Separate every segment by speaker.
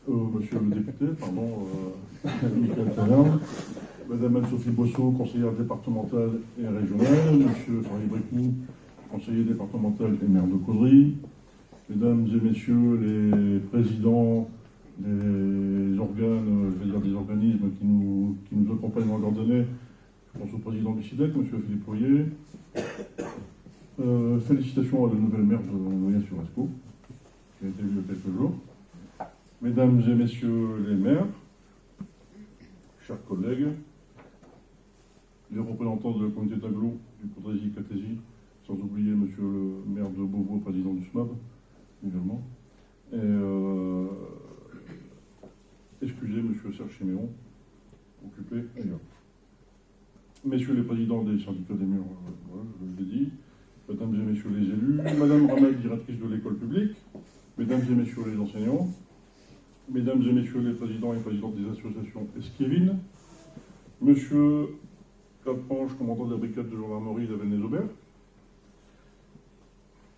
Speaker 1: Monsieur le député, Michael Taverne, Madame Anne-Sophie Bosso, conseillère départementale et régionale, Monsieur Farid Bricou, conseiller départemental et maire de Caudry, Mesdames et Messieurs les présidents des organes, je vais dire des organismes qui nous accompagnent dans l'ordonnée, je pense au président du SIDEC, Monsieur Philippe Poirier. Félicitations à la nouvelle maire de Noyers-sur-Escaut, qui a été élue il y a quelques jours. Mesdames et Messieurs les maires, chers collègues, les représentants de la communauté d'agglo du Caudry-Cataisy, sans oublier Monsieur le maire de Beauvau, président du SMAB, également. Et excusez Monsieur Serge Chiméon, occupé ailleurs. Messieurs les présidents des syndicats des murs, voilà, je l'ai dit. Mesdames et Messieurs les élus, Madame Ramel, directrice de l'école publique, Mesdames et Messieurs les enseignants, Mesdames et Messieurs les présidents et présidentes des associations Esquivine, Monsieur Capranche, commandant de la brigade de gendarmerie d'Avennes-les-Aubert,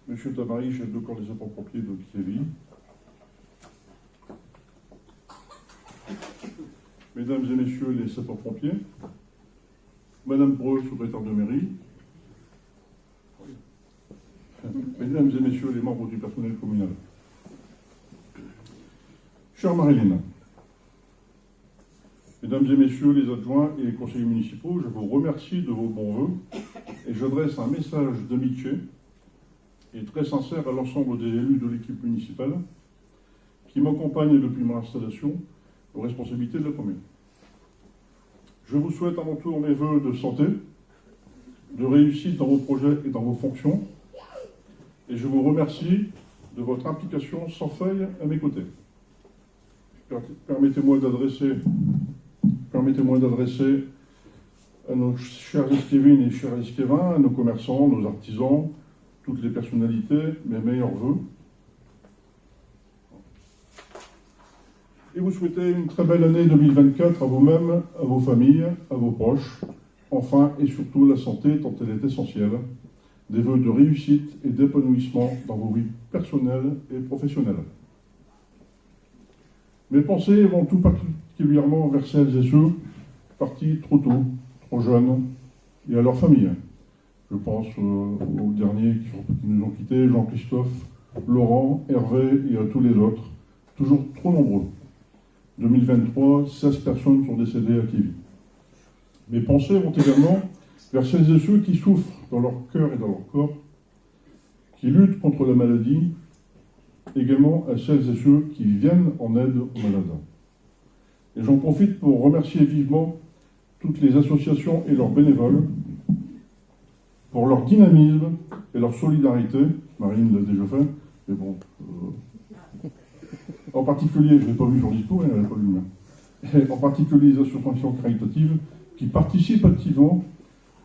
Speaker 1: Monsieur Tamari, chef de corps des sapeurs-pompiers de Kiévi, Mesdames et Messieurs les sapeurs-pompiers, Madame Preux, secrétaire de mairie, Mesdames et Messieurs les membres du personnel communal. Chère Marilyn, Mesdames et Messieurs les adjoints et les conseillers municipaux, je vous remercie de vos bons vœux et j'adresse un message d'amitié et très sincère à l'ensemble des élus de l'équipe municipale qui m'accompagnent depuis mon installation aux responsabilités de la commune. Je vous souhaite à mon tour mes vœux de santé, de réussite dans vos projets et dans vos fonctions, et je vous remercie de votre implication sans faille à mes côtés. Permettez-moi d'adresser à nos chers esquivines et chers esquivins, à nos commerçants, nos artisans, toutes les personnalités, mes meilleurs vœux. Et vous souhaitez une très belle année 2024 à vous-même, à vos familles, à vos proches, enfin et surtout la santé tant elle est essentielle, des vœux de réussite et d'épanouissement dans vos vies personnelles et professionnelles. Mes pensées vont tout particulièrement vers celles et ceux partis trop tôt, trop jeunes, et à leurs familles. Je pense aux derniers qui nous ont quittés, Jean-Christophe, Laurent, Hervé et à tous les autres, toujours trop nombreux. 2023, 16 personnes sont décédées à Kiévi. Mes pensées vont également vers celles et ceux qui souffrent dans leur cœur et dans leur corps, qui luttent contre la maladie, également à celles et ceux qui viennent en aide aux malades. Et j'en profite pour remercier vivement toutes les associations et leurs bénévoles pour leur dynamisme et leur solidarité. Marine l'a déjà fait, mais bon... En particulier, je n'ai pas vu son discours, elle n'a pas lu le mien. En particulier les associations caritatives qui participent activement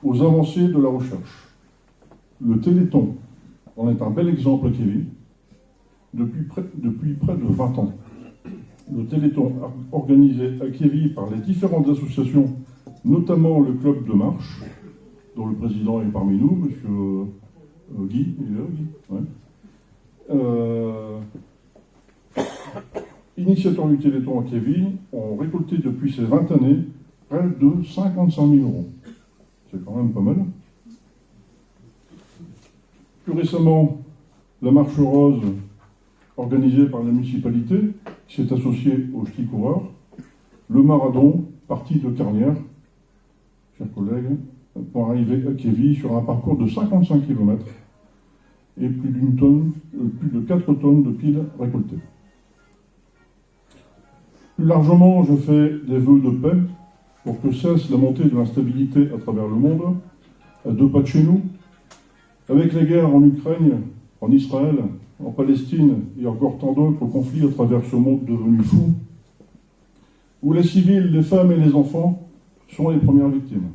Speaker 1: aux avancées de la recherche. Le Téléthon en est un bel exemple à Kiévi depuis près de 20 ans. Le Téléthon organisé à Kiévi par les différentes associations, notamment le club de marche, dont le président est parmi nous, monsieur Guy, il est là, Guy, ouais. Initiateurs du Téléthon à Kiévi ont récolté depuis ces 20 années près de 55 000 €. C'est quand même pas mal. Plus récemment, la marche rose organisée par la municipalité qui s'est associée aux ch'tis coureurs, le marathon parti de Carnières, chers collègues, pour arriver à Kiévi sur un parcours de 55 km et plus de 4 tonnes de piles récoltées. Plus largement, je fais des vœux de paix pour que cesse la montée de l'instabilité à travers le monde, à 2 pas de chez nous, avec les guerres en Ukraine, en Israël, en Palestine et encore tant d'autres conflits à travers ce monde devenu fou, où les civils, les femmes et les enfants sont les premières victimes.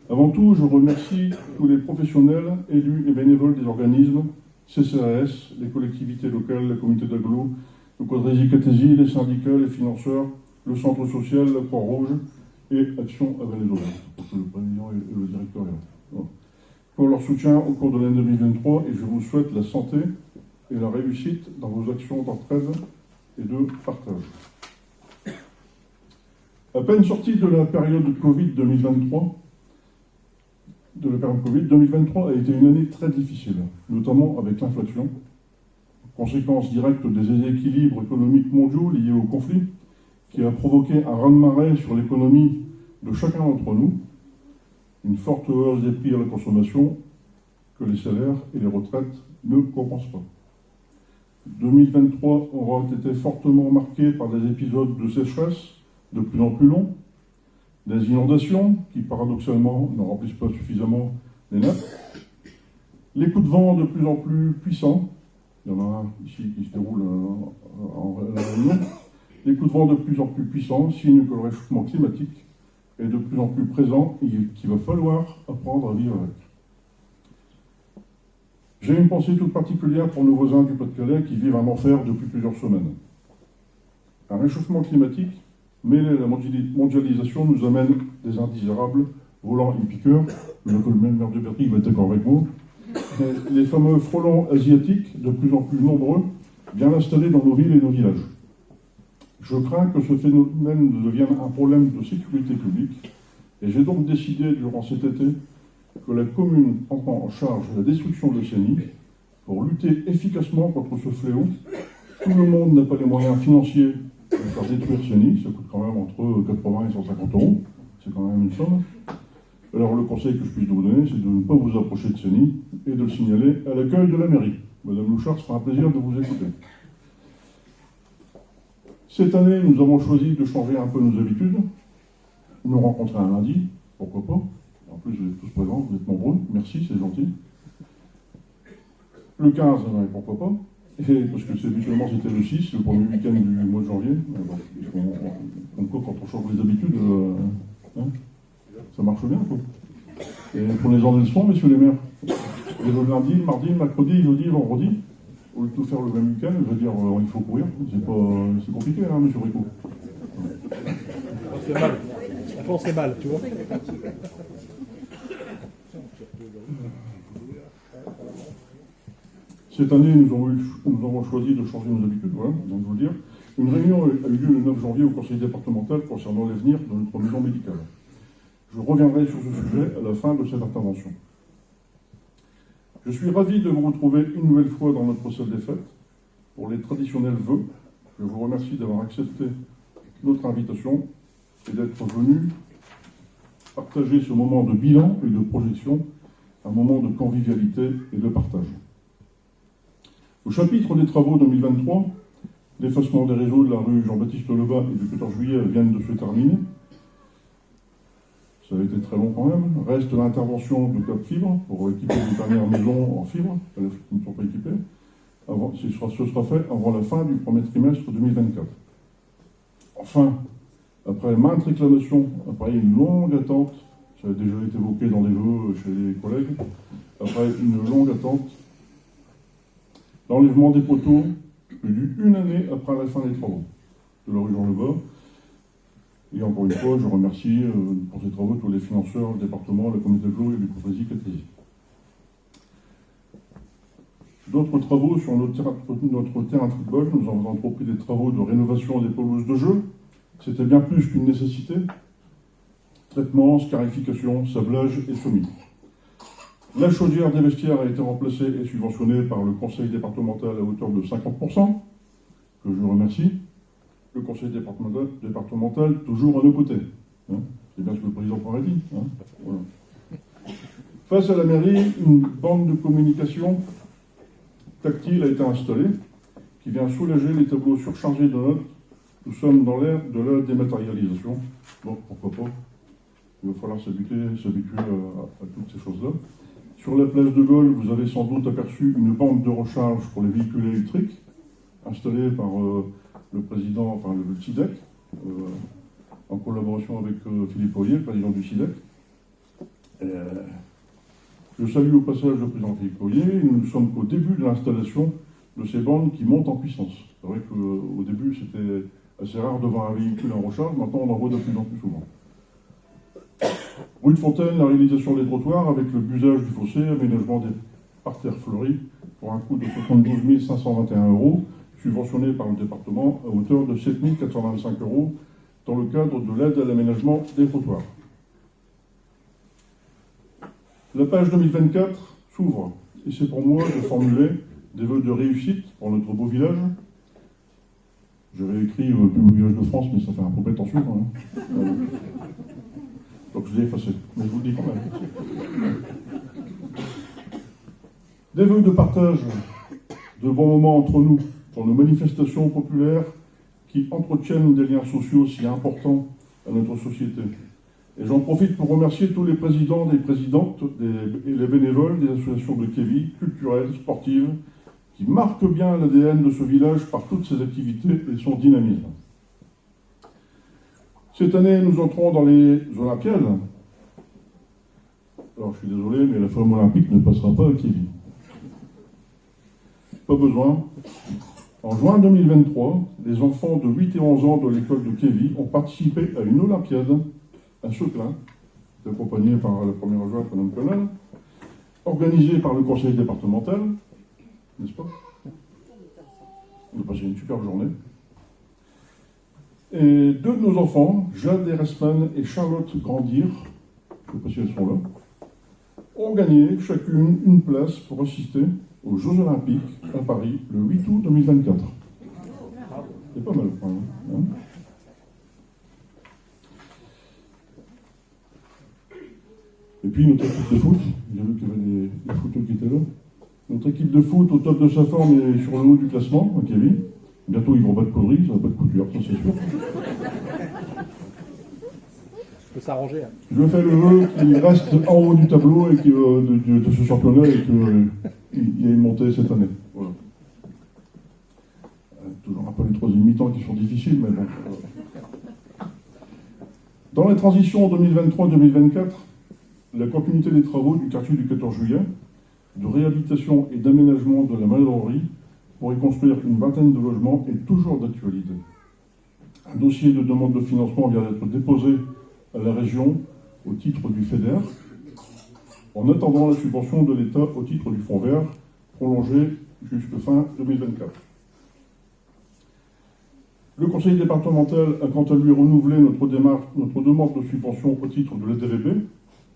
Speaker 1: Avant tout, je remercie tous les professionnels, élus et bénévoles des organismes, CCAS, les collectivités locales, la communauté d'agglo, le Caudry-Cataisy, les syndicats, les financeurs, le centre social, la Croix-Rouge et Action Avennes-les-Aubert, parce que le président et le directeur est là. Pour leur soutien au cours de l'année 2023, et je vous souhaite la santé et la réussite dans vos actions d'entraide et de partage. À peine sorti de la période Covid 2023, 2023 a été une année très difficile, notamment avec l'inflation, conséquence directe des déséquilibres économiques mondiaux liés au conflit, qui a provoqué un raz-de-marée sur l'économie de chacun d'entre nous, une forte hausse des prix à la consommation que les salaires et les retraites ne compensent pas. 2023 aura été fortement marqué par des épisodes de sécheresse de plus en plus longs, des inondations qui paradoxalement ne remplissent pas suffisamment les nappes, les coups de vent de plus en plus puissants, il y en a un ici qui se déroule en Réunion, les coups de vent de plus en plus puissants, signe que le réchauffement climatique est de plus en plus présent et qu'il va falloir apprendre à vivre avec. J'ai une pensée toute particulière pour nos voisins du Pas-de-Calais qui vivent un enfer depuis plusieurs semaines. Un réchauffement climatique mêlé à la mondialisation nous amène des indésirables volants et piqueurs. Le maire de Berthier va être d'accord avec moi. Les fameux frelons asiatiques, de plus en plus nombreux, bien installés dans nos villes et nos villages. Je crains que ce phénomène devienne un problème de sécurité publique et j'ai donc décidé durant cet été que la commune prendra en charge la destruction de ces nids pour lutter efficacement contre ce fléau. Tout le monde n'a pas les moyens financiers de faire détruire ces nids, ça coûte quand même entre 80 et 150 €, c'est quand même une somme. Alors le conseil que je puisse vous donner, c'est de ne pas vous approcher de ces nids et de le signaler à l'accueil de la mairie. Madame Louchard, ce sera un plaisir de vous écouter. Cette année, nous avons choisi de changer un peu nos habitudes, nous rencontrer un lundi, pourquoi pas. En plus, vous êtes tous présents, vous êtes nombreux, merci, c'est gentil. Le 15, pourquoi pas. Et parce que habituellement c'était le 6, le premier week-end du mois de janvier. Comme quoi, quand on change les habitudes, ça marche bien, quoi. Et prenez-en des leçons, messieurs les maires. Et le lundi, le mardi, le mercredi, le jeudi, le vendredi, au lieu de tout faire le même week-end, je veux dire, il faut courir. C'est compliqué, hein, monsieur Bricot.
Speaker 2: On se fait mal. Après, on se fait mal, tu vois.
Speaker 1: Cette année, nous avons choisi de changer nos habitudes, voilà, je viens de vous le dire. Une réunion a eu lieu le 9 janvier au conseil départemental concernant l'avenir de notre maison médicale. Je reviendrai sur ce sujet à la fin de cette intervention. Je suis ravi de vous retrouver une nouvelle fois dans notre salle des fêtes pour les traditionnels vœux. Je vous remercie d'avoir accepté notre invitation et d'être venu partager ce moment de bilan et de projection, un moment de convivialité et de partage. Au chapitre des travaux 2023, l'effacement des réseaux de la rue Jean-Baptiste Lebas et du 14 juillet viennent de se terminer. Ça a été très long quand même. Reste l'intervention de Cap Fibre pour équiper les dernières maisons en fibre, qui ne sont pas équipées. Ce sera fait avant la fin du premier trimestre 2024. Enfin, après maintes réclamations, après une longue attente, ça a déjà été évoqué dans les vœux chez les collègues, après une longue attente, l'enlèvement des poteaux, une année après la fin des travaux de la rue Jean-Lebas. Et encore une fois, je remercie pour ces travaux tous les financeurs, le département, la communauté de l'eau et les courtoisies Cathésie. D'autres travaux sur notre terrain de football. Nous avons entrepris des travaux de rénovation des pelouses de jeu. C'était bien plus qu'une nécessité. Traitement, scarification, sablage et semis. La chaudière des vestiaires a été remplacée et subventionnée par le conseil départemental à hauteur de 50%, que je remercie. Le conseil départemental toujours à nos côtés. Hein, c'est bien ce que le président aurait dit. Hein, voilà. Face à la mairie, une bande de communication tactile a été installée, qui vient soulager les tableaux surchargés de notes. Nous sommes dans l'ère de la dématérialisation, donc pourquoi pas. Il va falloir s'habituer à toutes ces choses-là. Sur la place de Gaulle, vous avez sans doute aperçu une bande de recharge pour les véhicules électriques, installée par le président, enfin le CIDEC, en collaboration avec Philippe Ollier, le président du CIDEC. Je salue au passage le président Philippe Ollier. Nous ne sommes qu'au début de l'installation de ces bandes qui montent en puissance. C'est vrai qu'au début, c'était assez rare de voir un véhicule en recharge. Maintenant, on en voit de plus en plus souvent. Rue de Fontaine, la réalisation des trottoirs avec le busage du fossé, aménagement des parterres fleuris pour un coût de 72 521 €, subventionné par le département à hauteur de 7 425 € dans le cadre de l'aide à l'aménagement des trottoirs. La page 2024 s'ouvre et c'est pour moi de formuler des vœux de réussite pour notre beau village. J'avais écrit le plus beau village de France, mais ça fait un peu prétentieux quand même. Donc je l'ai effacé, mais je vous le dis quand même. Des vœux de partage, de bons moments entre nous, pour nos manifestations populaires qui entretiennent des liens sociaux si importants à notre société. Et j'en profite pour remercier tous les présidents, des présidentes et les bénévoles des associations de Kévi, culturelles, sportives, qui marquent bien l'ADN de ce village par toutes ses activités et son dynamisme. Cette année, nous entrons dans les Olympiades. Alors, je suis désolé, mais la flamme olympique ne passera pas à Kévi. Pas besoin. En juin 2023, les enfants de 8 et 11 ans de l'école de Kévi ont participé à une Olympiade à Seclin, accompagnée par la première adjointe, Mme Colin, organisée par le conseil départemental, n'est-ce pas? On a passé une superbe journée. Et deux de nos enfants, Jade Eresman et Charlotte Grandir, je ne sais pas si elles sont là, ont gagné chacune une place pour assister aux Jeux Olympiques à Paris le 8 août 2024. C'est pas mal quand même. Hein. Et puis notre équipe de foot, j'ai vu qu'il y avait des footeux qui étaient là. Notre équipe de foot au top de sa forme et sur le haut du classement, à Kévi. Bientôt ils vont battre Caudry, ça va pas de couture, ça c'est sûr.
Speaker 2: Ça peut s'arranger. Hein.
Speaker 1: Je fais le vœu qu'il reste en haut du tableau et de ce championnat et qu'il y ait une montée cette année. Voilà. Toujours un peu les troisième mi-temps qui sont difficiles, mais bon. Dans les transitions 2023-2024, la continuité des travaux du quartier du 14 juillet, de réhabilitation et d'aménagement de la Mallerie pour y construire une vingtaine de logements est toujours d'actualité. Un dossier de demande de financement vient d'être déposé à la région au titre du FEDER, en attendant la subvention de l'État au titre du Fonds vert, prolongé jusqu'à fin 2024. Le conseil départemental a quant à lui renouvelé notre demande de subvention au titre de l'ADVB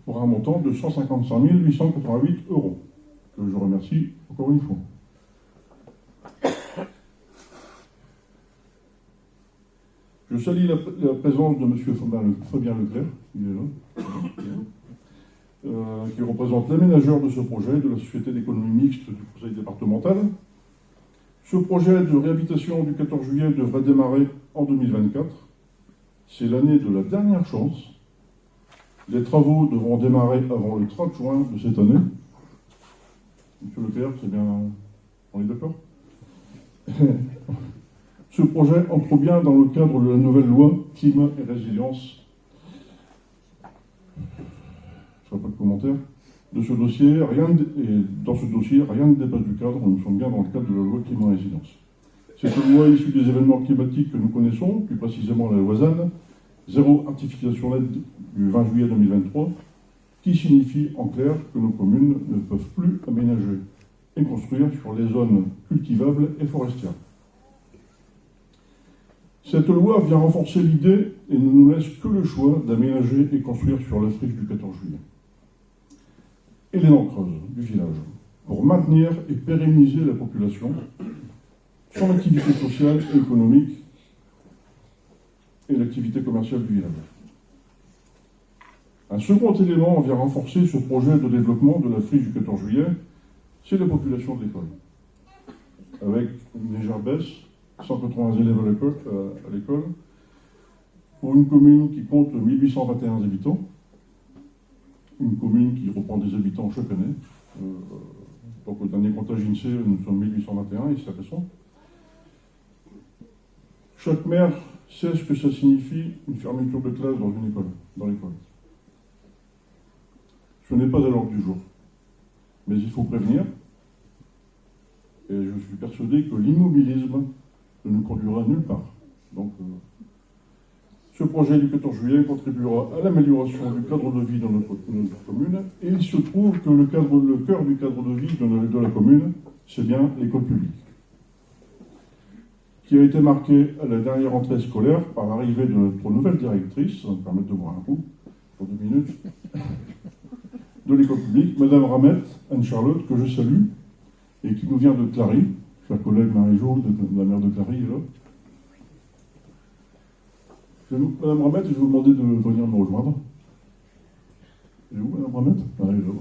Speaker 1: pour un montant de 155 888 €, que je remercie encore une fois. Je salue la présence de M. Fabien Leclerc, il est là, qui représente l'aménageur de ce projet de la Société d'économie mixte du conseil départemental. Ce projet de réhabilitation du 14 juillet devrait démarrer en 2024. C'est l'année de la dernière chance. Les travaux devront démarrer avant le 30 juin de cette année. Monsieur Leclerc, c'est bien... On est d'accord? Ce projet entre bien dans le cadre de la nouvelle loi Climat et Résilience. Je ne ferai pas de commentaire. De ce dossier, dans ce dossier, rien ne dépasse du cadre. Nous sommes bien dans le cadre de la loi Climat et Résilience. Cette loi issue des événements climatiques que nous connaissons, plus précisément la loi ZAN, zéro artificialisation nette du 20 juillet 2023, qui signifie en clair que nos communes ne peuvent plus aménager et construire sur les zones cultivables et forestières. Cette loi vient renforcer l'idée et ne nous laisse que le choix d'aménager et construire sur la friche du 14 juillet. Et les dents creuses du village, pour maintenir et pérenniser la population, son activité sociale et économique et l'activité commerciale du village. Un second élément vient renforcer ce projet de développement de la friche du 14 juillet, c'est la population de l'école. Avec une légère baisse, 180 élèves à l'école, pour une commune qui compte 1821 habitants, une commune qui reprend des habitants chaque année. Donc au dernier comptage INSEE, nous sommes 1821 et c'est récent. Chaque maire sait ce que ça signifie une fermeture de classe dans une école, dans l'école. Ce n'est pas à l'ordre du jour. Mais il faut prévenir. Et je suis persuadé que l'immobilisme ne nous conduira nulle part. Donc, Ce projet du 14 juillet contribuera à l'amélioration du cadre de vie dans notre commune, et il se trouve que le cœur du cadre de vie de la commune, c'est bien l'école publique, qui a été marquée à la dernière rentrée scolaire par l'arrivée de notre nouvelle directrice, ça va me permettre de boire un coup pour 2 minutes, de l'école publique, Madame Ramette, Anne-Charlotte, que je salue, et qui nous vient de Clary. Chère collègue Marie-Jo, de la maire de Clary, est là. Madame Ramette, je vais vous demander de venir me rejoindre. Elle est où, Madame Ramette? Elle est là.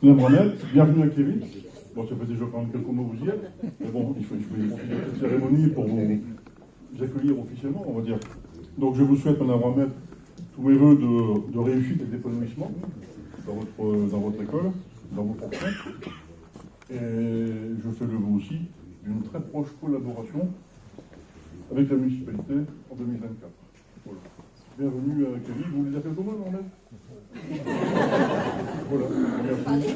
Speaker 1: Madame Ramette, bienvenue à Cléry. Bon, ça fait déjà quand même quelques mois que vous y êtes, mais bon, il faut profiter de cette cérémonie pour vous accueillir officiellement, on va dire. Donc je vous souhaite, Madame Ramette, tous mes voeux de réussite et d'épanouissement dans votre école, dans vos fonctions. Et je fais le vœu aussi d'une très proche collaboration avec la municipalité en 2024. Voilà. Bienvenue à Cléry. Vous voulez dire quelques mots, Madame Ramette? Voilà, merci.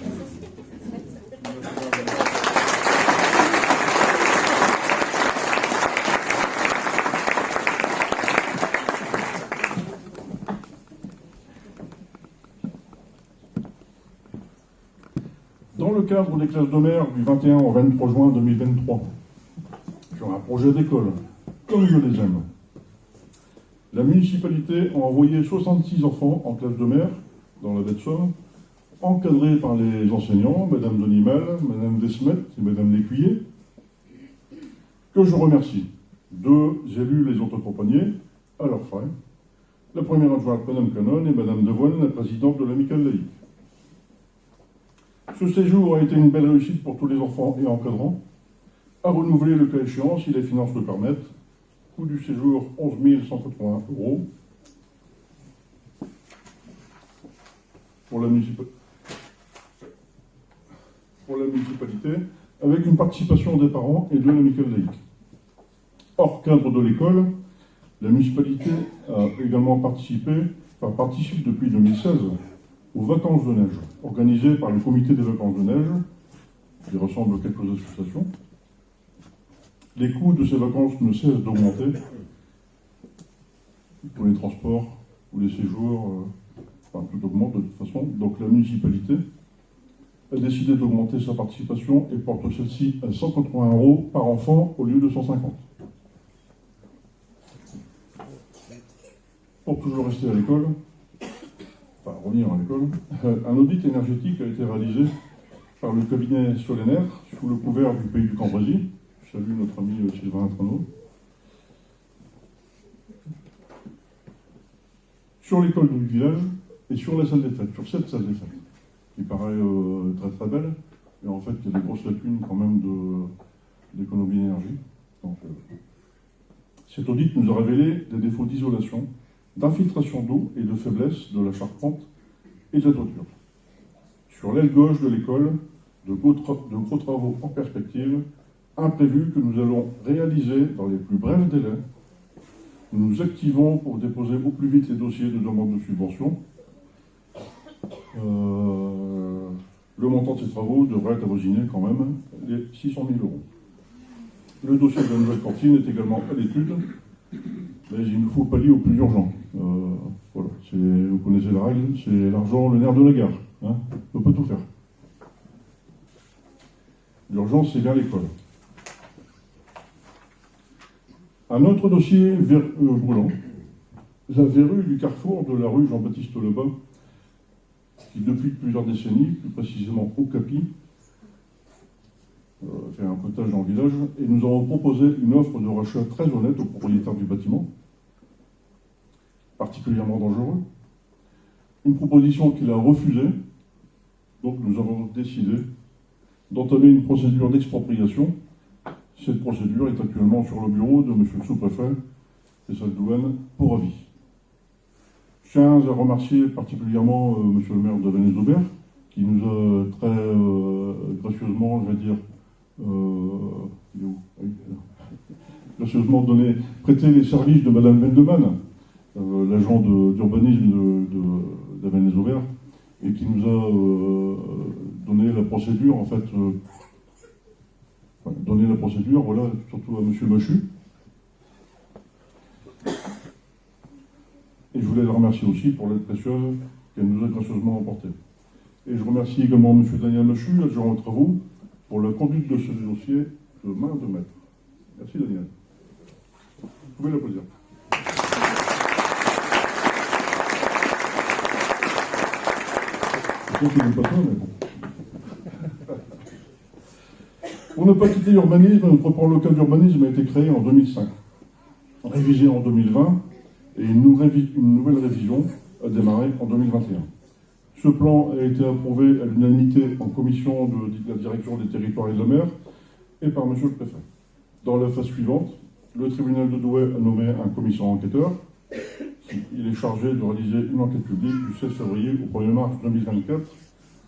Speaker 1: Dans le cadre des classes de mer du 21 au 23 juin 2023, sur un projet d'école, comme je les aime, la municipalité a envoyé 66 enfants en classe de mer dans la baie de Somme, encadrés par les enseignants, Madame Denimal, Madame Desmet et Madame Lécuyer, que je remercie. 2 élus les ont accompagnés à leurs frais. La première adjointe, Madame Canon, et Madame Devoine, la présidente de l'amicale laïque. Ce séjour a été une belle réussite pour tous les enfants et encadrants, à renouveler le cas échéant si les finances le permettent. Coût du séjour 11 180 €. Pour la municipalité, avec une participation des parents et de l'amicale laïque. Hors cadre de l'école, la municipalité a également participe depuis 2016 aux vacances de neige, organisées par le comité des vacances de neige, qui ressemble à quelques associations. Les coûts de ces vacances ne cessent d'augmenter, pour les transports ou les séjours, tout augmente de toute façon. Donc la municipalité a décidé d'augmenter sa participation et porte celle-ci à 180 € par enfant au lieu de 150. Pour toujours rester à l'école, enfin revenir à l'école, un audit énergétique a été réalisé par le cabinet Solenaire sous le couvert du pays du Cambrésis. Je salue notre ami Sylvain Traneau. Sur l'école du village et sur la salle des fêtes, sur cette salle des fêtes, qui paraît très très belle, mais en fait il y a des grosses lacunes quand même d'économie d'énergie. Donc, cet audit nous a révélé des défauts d'isolation, d'infiltration d'eau et de faiblesse de la charpente et de la toiture. Sur l'aile gauche de l'école, de gros travaux en perspective, imprévus que nous allons réaliser dans les plus brefs délais. Nous nous activons pour déposer au plus vite les dossiers de demande de subvention. Le montant de ces travaux devrait avoisiner quand même les 600 000 €. Le dossier de la nouvelle cantine est également à l'étude, mais il nous faut pallier au plus urgent. Voilà, vous connaissez la règle, c'est l'argent, le nerf de la guerre. Hein, on ne peut pas tout faire. L'urgence, c'est vers l'école. Un autre dossier brûlant, la verrue du carrefour de la rue Jean-Baptiste Lebas, qui depuis plusieurs décennies, plus précisément au Capi, fait un potage dans le village, et nous avons proposé une offre de rachat très honnête au propriétaire du bâtiment, particulièrement dangereux, une proposition qu'il a refusée, donc nous avons décidé d'entamer une procédure d'expropriation. Cette procédure est actuellement sur le bureau de M. le sous-préfet et sa douane pour avis. Je tiens à remercier particulièrement M. le maire de Venez-Aubert, qui nous a très gracieusement, je vais dire, il est où? Oui, gracieusement prêté les services de Madame Vendeman, l'agent d'urbanisme d'Aven les Auvers, et qui nous a donné la procédure, en fait, donné la procédure, voilà, surtout à M. Machu. Et je voulais la remercier aussi pour l'aide précieuse qu'elle nous a gracieusement apportée. Et je remercie également M. Daniel Machu, adjoint aux travaux, pour la conduite de ce dossier de main de maître. Merci Daniel. Vous pouvez l'applaudir. Je pense qu'il n'est pas toi, mais bon. Pour ne pas quitter l'urbanisme, notre plan local d'urbanisme a été créé en 2005, révisé en 2020, et une nouvelle révision a démarré en 2021. Ce plan a été approuvé à l'unanimité en commission de la direction des territoires et de la mer et par M. le préfet. Dans la phase suivante, le tribunal de Douai a nommé un commissaire enquêteur. Il est chargé de réaliser une enquête publique du 16 février au 1er mars 2024.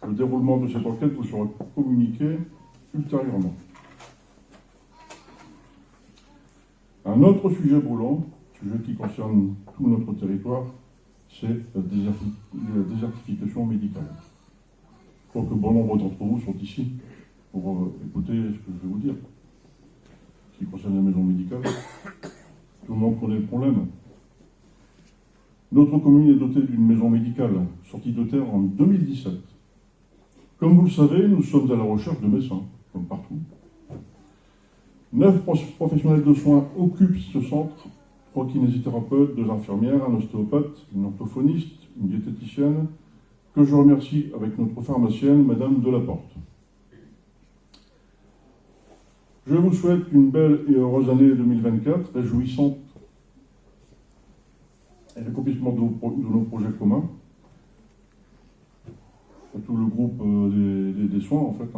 Speaker 1: Le déroulement de cette enquête vous sera communiqué ultérieurement. Un autre sujet brûlant, sujet qui concerne tout notre territoire, c'est la désertification médicale. Je crois que bon nombre d'entre vous sont ici pour écouter ce que je vais vous dire. Ce qui concerne la maison médicale, tout le monde connaît le problème. Notre commune est dotée d'une maison médicale sortie de terre en 2017. Comme vous le savez, nous sommes à la recherche de médecins, comme partout. 9 professionnels de soins occupent ce centre, 3 kinésithérapeutes, 2 infirmières, un ostéopathe, une orthophoniste, une diététicienne, que je remercie avec notre pharmacienne, Madame Delaporte. Je vous souhaite une belle et heureuse année 2024, réjouissante et l'accomplissement de nos projets communs. À tout le groupe des soins, en fait.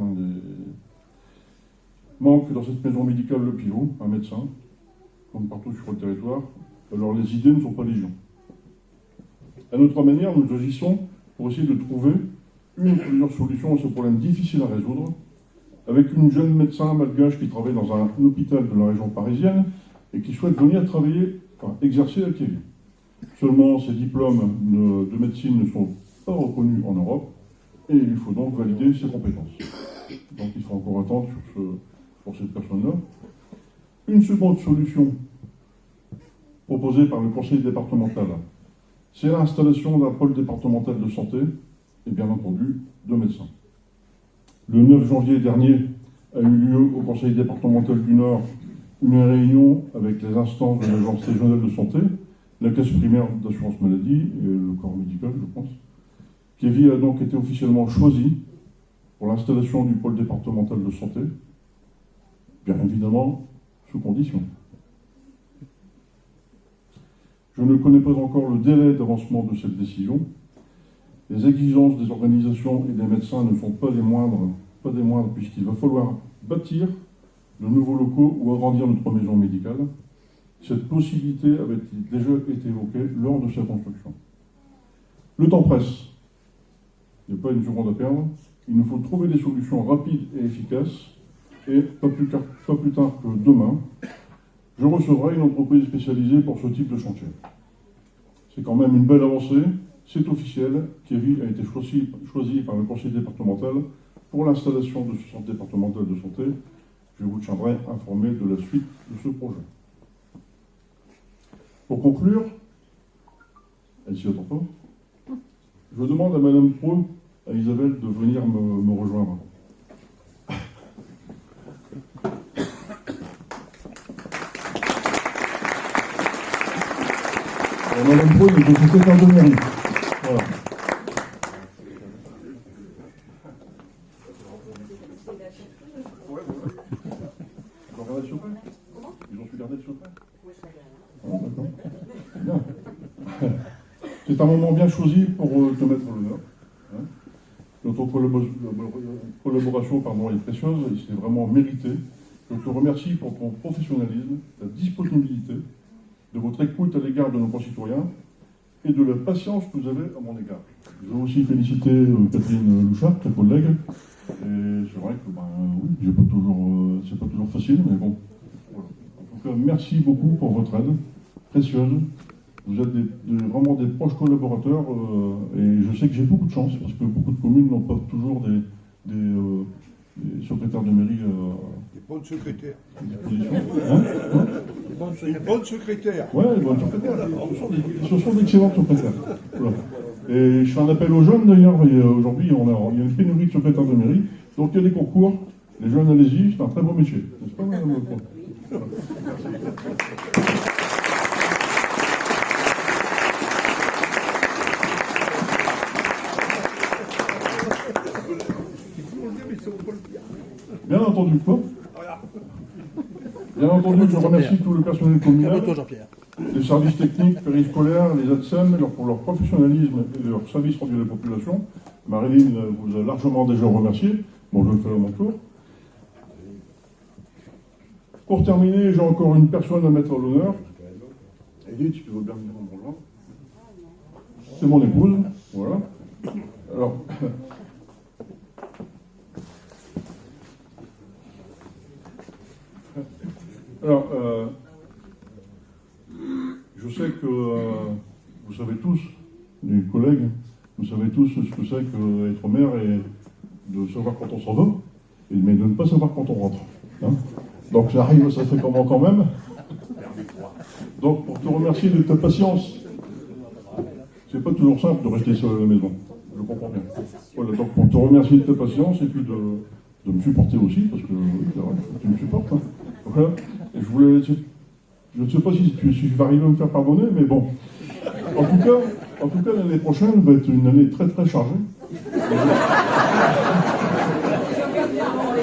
Speaker 1: Manque dans cette maison médicale le pivot, un médecin, comme partout sur le territoire. Alors les idées ne sont pas légion. À notre manière, nous agissons pour essayer de trouver une ou plusieurs solutions à ce problème difficile à résoudre, avec une jeune médecin malgache qui travaille dans un hôpital de la région parisienne et qui souhaite venir exercer à Kiev. Seulement, ses diplômes de médecine ne sont pas reconnus en Europe et il lui faut donc valider ses compétences. Donc il faut encore attendre pour cette personne-là. Une seconde solution proposée par le conseil départemental, c'est l'installation d'un pôle départemental de santé et bien entendu de médecins. Le 9 janvier dernier a eu lieu au conseil départemental du Nord une réunion avec les instances de l'agence régionale de santé, la caisse primaire d'assurance maladie et le corps médical, je pense. Kiev a donc été officiellement choisi pour l'installation du pôle départemental de santé, bien évidemment sous condition. Je ne connais pas encore le délai d'avancement de cette décision. Les exigences des organisations et des médecins ne sont pas des moindres puisqu'il va falloir bâtir de nouveaux locaux ou agrandir notre maison médicale. Cette possibilité avait déjà été évoquée lors de sa construction. Le temps presse. Il n'y a pas une seconde à perdre. Il nous faut trouver des solutions rapides et efficaces. Et pas plus tard que demain, je recevrai une entreprise spécialisée pour ce type de chantier. C'est quand même une belle avancée. C'est officiel. Kiev a été choisi par le conseil départemental pour l'installation de ce centre départemental de santé. Je vous tiendrai informé de la suite de ce projet. Pour conclure, elle s'y attend pas, je demande à Madame Pro, à Isabelle, de venir me rejoindre. Alors, Madame Pro, il est de secrétaire de mairie. Voilà. Ils ont gardé le chauffeur ? Ils ont su garder le chauffeur ? Ah, d'accord. Bien. C'est un moment bien choisi pour te mettre à l'honneur. Hein. Notre collaboration est précieuse et c'est vraiment mérité. Je te remercie pour ton professionnalisme, ta disponibilité, de votre écoute à l'égard de nos concitoyens et de la patience que vous avez à mon égard. Je veux aussi féliciter Catherine Louchard, ta collègue. Et c'est vrai que oui, c'est pas toujours facile, mais bon. Voilà. En tout cas, merci beaucoup pour votre aide précieuse. Vous êtes vraiment des proches collaborateurs et je sais que j'ai beaucoup de chance parce que beaucoup de communes n'ont pas toujours des secrétaires de mairie
Speaker 3: Des bonnes secrétaires.
Speaker 1: à disposition. Hein
Speaker 3: Une bonne secrétaire.
Speaker 1: Ouais, les bonnes secrétaires. Ce sont d'excellentes secrétaires. Voilà. Et je fais un appel aux jeunes d'ailleurs. Aujourd'hui, il y a une pénurie de secrétaires de mairie. Donc il y a des concours. Les jeunes, allez-y, c'est un très beau métier. N'est-ce pas, madame Lecomte ? Voilà. Bien entendu, quoi ? Bien entendu, je remercie tout le personnel communal,
Speaker 2: Calme-toi, Jean-Pierre.
Speaker 1: les services techniques, périscolaires, les ADSEM, pour leur professionnalisme et leur service rendu à la population. Marilyn vous a largement déjà remercié. Bon, je le fais à mon tour. Pour terminer, j'ai encore une personne à mettre à l'honneur. Edith, tu veux bien venir me rejoindre ? C'est mon épouse, voilà. Alors, je sais que vous savez tous, les collègues, vous savez tous ce que c'est qu'être maire et de savoir quand on s'en va, mais de ne pas savoir quand on rentre. Hein. Donc ça arrive, ça fait comment quand même. Donc pour te remercier de ta patience, c'est pas toujours simple de rester seul à la maison, je comprends bien. Voilà, donc pour te remercier de ta patience et puis de me supporter aussi, parce que oui, c'est vrai, tu me supportes. Hein. Voilà. Et je ne sais pas si je vais arriver à me faire pardonner, mais bon. En tout cas, l'année prochaine va être une année très très chargée.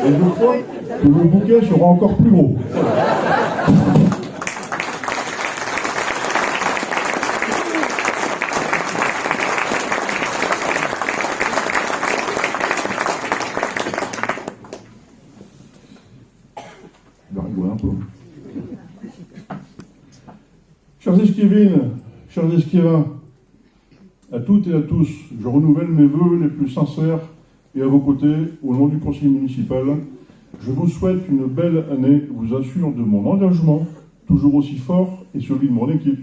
Speaker 1: Et je crois que le bouquet sera encore plus gros. Je vais rigoler un peu. Chers esquivines, chers esquivins, à toutes et à tous, je renouvelle mes vœux les plus sincères et à vos côtés, au nom du conseil municipal, je vous souhaite une belle année, vous assure de mon engagement, toujours aussi fort, et celui de mon équipe,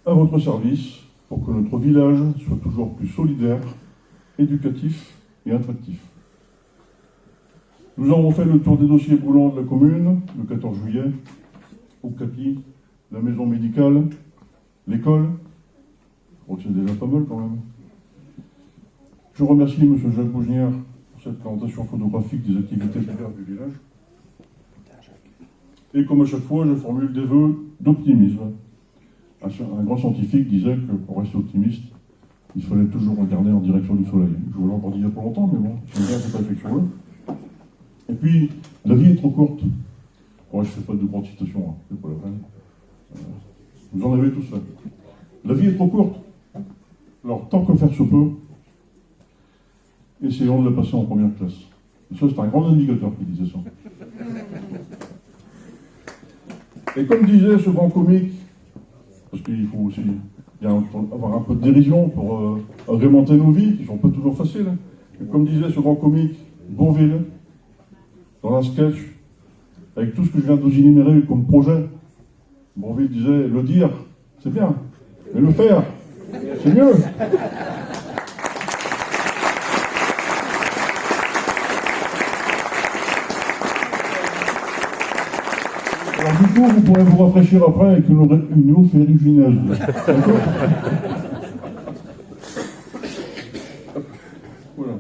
Speaker 1: à votre service, pour que notre village soit toujours plus solidaire, éducatif et attractif. Nous avons fait le tour des dossiers brûlants de la commune, le 14 juillet, au CAPI, la maison médicale, l'école. Je crois que c'est déjà pas mal quand même. Je remercie M. Jacques Bougnière pour cette présentation photographique des activités diverses du village. Et comme à chaque fois, je formule des vœux d'optimisme. Un grand scientifique disait que pour rester optimiste, il fallait toujours regarder en direction du soleil. Je vous l'ai encore dit il n'y a pas longtemps, mais bon, j'aime bien cette réflexion-là. Et puis, la vie est trop courte. Moi, je ne fais pas de grandes citations, hein. C'est pas la peine. Vous en avez tous fait. La vie est trop courte. Alors, tant que faire se peut, essayons de la passer en première classe. Et ça, c'est un grand indicateur qui disait ça. Et comme disait ce grand comique, parce qu'il faut aussi avoir un peu de dérision pour agrémenter nos vies, qui ne sont pas toujours faciles. Et comme disait ce grand comique, Bourvil, dans un sketch, avec tout ce que je viens de vous énumérer comme projet, Bourvil disait, le dire, c'est bien, mais le faire, c'est mieux. Alors du coup, vous pourrez vous rafraîchir après avec une eau ferrugineuse. D'accord ? Voilà.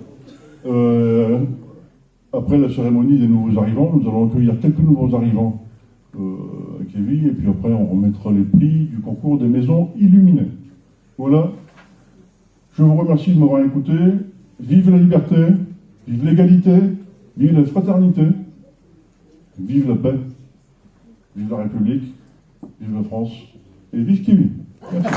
Speaker 1: Après la cérémonie des nouveaux arrivants, nous allons accueillir quelques nouveaux arrivants à Kévy, et puis après on remettra les prix du concours des maisons illuminées. Voilà. Je vous remercie de m'avoir écouté. Vive la liberté, vive l'égalité, vive la fraternité, vive la paix, vive la République, vive la France, et vive Kévy. Merci.